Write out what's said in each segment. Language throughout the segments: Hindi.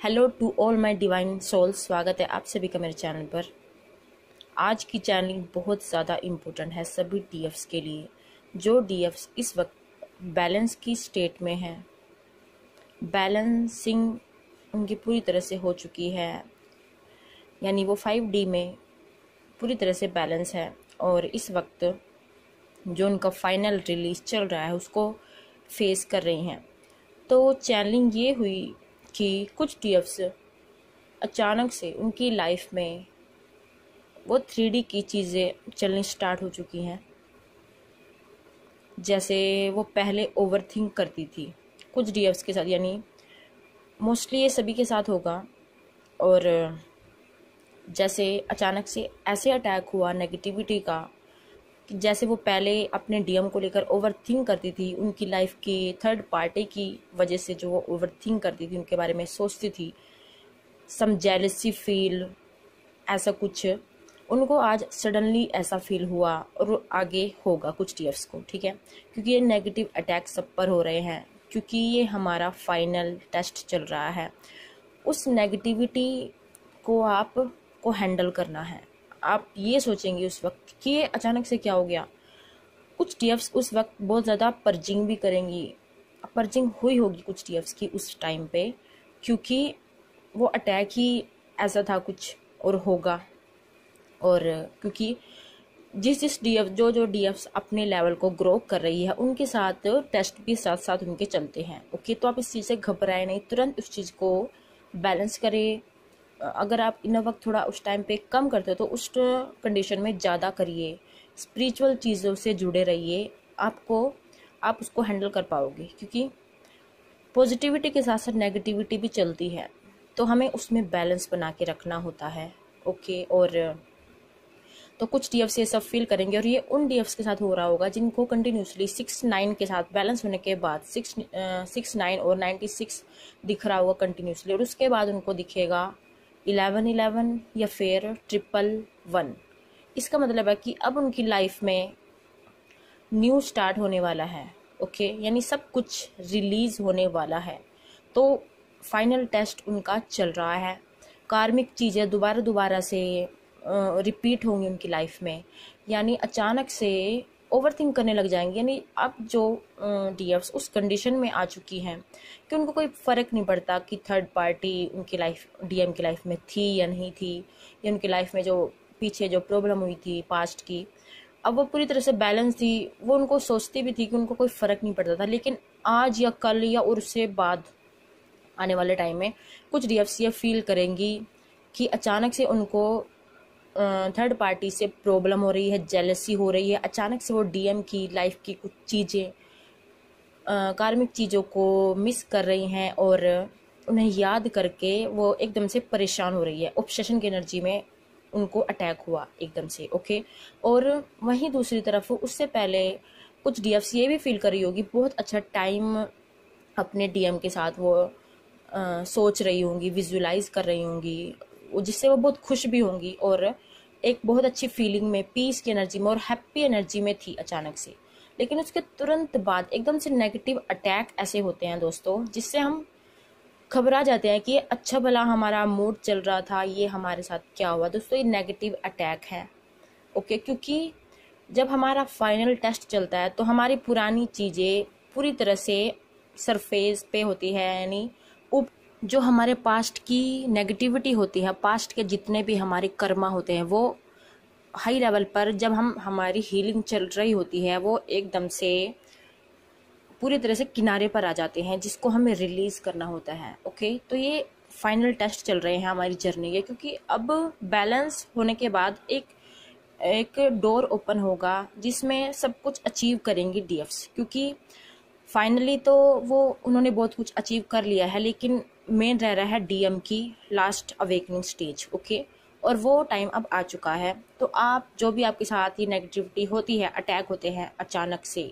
Hello to all my divine souls, स्वागत है आप सभी का मेरे चैनल पर। आज की चैनलिंग बहुत ज़्यादा इम्पोर्टेंट है सभी डीएफ्स के लिए। जो डीएफ्स इस वक्त बैलेंस की स्टेट में हैं, बैलेंसिंग उनकी पूरी तरह से हो चुकी है, यानी वो 5D में पूरी तरह से बैलेंस है और इस वक्त जो उनका फाइनल रिलीज चल रहा है उसको फेस कर रही हैं। तो चैनलिंग ये हुई कि कुछ डीएफ्स अचानक से उनकी लाइफ में वो 3D की चीज़ें चलनी स्टार्ट हो चुकी हैं। जैसे वो पहले ओवरथिंक करती थी कुछ डीएफ्स के साथ, यानी मोस्टली ये सभी के साथ होगा। और जैसे अचानक से ऐसे अटैक हुआ नेगेटिविटी का कि जैसे वो पहले अपने डीएम को लेकर ओवरथिंक करती थी, उनकी लाइफ की थर्ड पार्टी की वजह से जो वो ओवरथिंक करती थी, उनके बारे में सोचती थी, सम जेलसी फील, ऐसा कुछ उनको आज सडनली ऐसा फील हुआ और आगे होगा कुछ डीएफ्स को, ठीक है। क्योंकि ये नेगेटिव अटैक सब पर हो रहे हैं, क्योंकि ये हमारा फाइनल टेस्ट चल रहा है। उस नेगेटिविटी को आपको हैंडल करना है। आप ये सोचेंगे उस वक्त कि ये अचानक से क्या हो गया। कुछ डीएफ्स उस वक्त बहुत ज़्यादा पर्जिंग भी करेंगी, पर्जिंग हुई होगी कुछ डीएफ्स की उस टाइम पे, क्योंकि वो अटैक ही ऐसा था कुछ और होगा। और क्योंकि जिस डीएफ जो डीएफ्स अपने लेवल को ग्रो कर रही है, उनके साथ टेस्ट भी साथ साथ उनके चलते हैं। ओके, तो आप इस चीज़ से घबराए नहीं, तुरंत उस चीज़ को बैलेंस करें। अगर आप इन वक्त थोड़ा उस टाइम पे कम करते हो तो उस कंडीशन में ज़्यादा करिए, स्पिरिचुअल चीज़ों से जुड़े रहिए, आप उसको हैंडल कर पाओगे। क्योंकि पॉजिटिविटी के साथ साथ नेगेटिविटी भी चलती है, तो हमें उसमें बैलेंस बना के रखना होता है। ओके, और तो कुछ डीएफ्स ये सब फील करेंगे, और ये उन डीएफ्स के साथ हो रहा होगा जिनको कंटिन्यूसली 6-9 के साथ बैलेंस होने के बाद 6-9 और 96 दिख रहा होगा कंटिन्यूसली, और उसके बाद उनको दिखेगा 11-11 या फिर 111। इसका मतलब है कि अब उनकी लाइफ में न्यू स्टार्ट होने वाला है। ओके, यानी सब कुछ रिलीज होने वाला है। तो फाइनल टेस्ट उनका चल रहा है। कार्मिक चीज़ें दोबारा से रिपीट होंगी उनकी लाइफ में, यानी अचानक से ओवरथिंक करने लग जाएंगे। यानी अब जो डीएफ्स उस कंडीशन में आ चुकी हैं कि उनको कोई फ़र्क नहीं पड़ता कि थर्ड पार्टी उनकी लाइफ डीएम की लाइफ में थी या नहीं थी, या उनकी लाइफ में जो पीछे जो प्रॉब्लम हुई थी पास्ट की, अब वो पूरी तरह से बैलेंस थी। वो उनको सोचती भी थी कि उनको कोई फ़र्क नहीं पड़ता था, लेकिन आज या कल या और उससे बाद आने वाले टाइम में कुछ डीएफ्स ये फील करेंगी कि अचानक से उनको थर्ड पार्टी से प्रॉब्लम हो रही है, जेलसी हो रही है। अचानक से वो डीएम की लाइफ की कुछ चीज़ें, कार्मिक चीज़ों को मिस कर रही हैं, और उन्हें याद करके वो एकदम से परेशान हो रही है। ऑब्सेशन की एनर्जी में उनको अटैक हुआ एकदम से। ओके, और वहीं दूसरी तरफ उससे पहले कुछ डीएफ्स ये भी फील कर रही होगी बहुत अच्छा टाइम अपने डीएम के साथ वो सोच रही होंगी, विजुलाइज कर रही होंगी, जिससे वो बहुत खुश भी होंगी और एक बहुत अच्छी फीलिंग में, पीस की एनर्जी में और हैप्पी एनर्जी में थी अचानक से। लेकिन उसके तुरंत बाद एकदम से नेगेटिव अटैक ऐसे होते हैं दोस्तों, जिससे हम घबरा जाते हैं कि अच्छा भला हमारा मूड चल रहा था, ये हमारे साथ क्या हुआ। दोस्तों, ये नेगेटिव अटैक है। ओके, क्योंकि जब हमारा फाइनल टेस्ट चलता है तो हमारी पुरानी चीज़ें पूरी तरह से सरफेस पे होती है, यानी जो हमारे पास्ट की नेगेटिविटी होती है, पास्ट के जितने भी हमारे कर्मा होते हैं, वो हाई लेवल पर जब हमारी हीलिंग चल रही होती है, वो एकदम से पूरी तरह से किनारे पर आ जाते हैं, जिसको हमें रिलीज करना होता है। ओके, तो ये फाइनल टेस्ट चल रहे हैं हमारी जर्नी के, क्योंकि अब बैलेंस होने के बाद एक डोर ओपन होगा जिसमें सब कुछ अचीव करेंगे डीएफ्स। क्योंकि फाइनली तो वो उन्होंने बहुत कुछ अचीव कर लिया है, लेकिन मेन रह रहा है डीएम की लास्ट अवेकनिंग स्टेज। ओके, और वो टाइम अब आ चुका है। तो आप जो भी आपके साथ ही नेगेटिविटी होती है, अटैक होते हैं अचानक से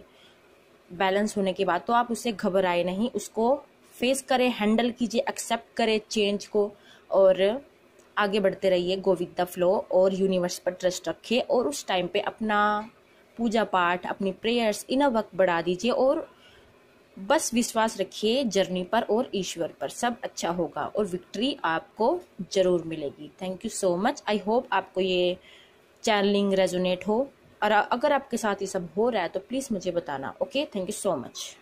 बैलेंस होने के बाद, तो आप उससे घबराए नहीं, उसको फेस करें, हैंडल कीजिए, एक्सेप्ट करें चेंज को, और आगे बढ़ते रहिए, गो विद द फ्लो, और यूनिवर्स पर ट्रस्ट रखिए। और उस टाइम पे अपना पूजा पाठ, अपनी प्रेयर्स इनफ वक्त बढ़ा दीजिए, और बस विश्वास रखिए जर्नी पर और ईश्वर पर, सब अच्छा होगा और विक्ट्री आपको ज़रूर मिलेगी। Thank you so much. I hope आपको ये चैनलिंग रेजोनेट हो, और अगर आपके साथ ये सब हो रहा है तो प्लीज़ मुझे बताना। Okay, thank you so much.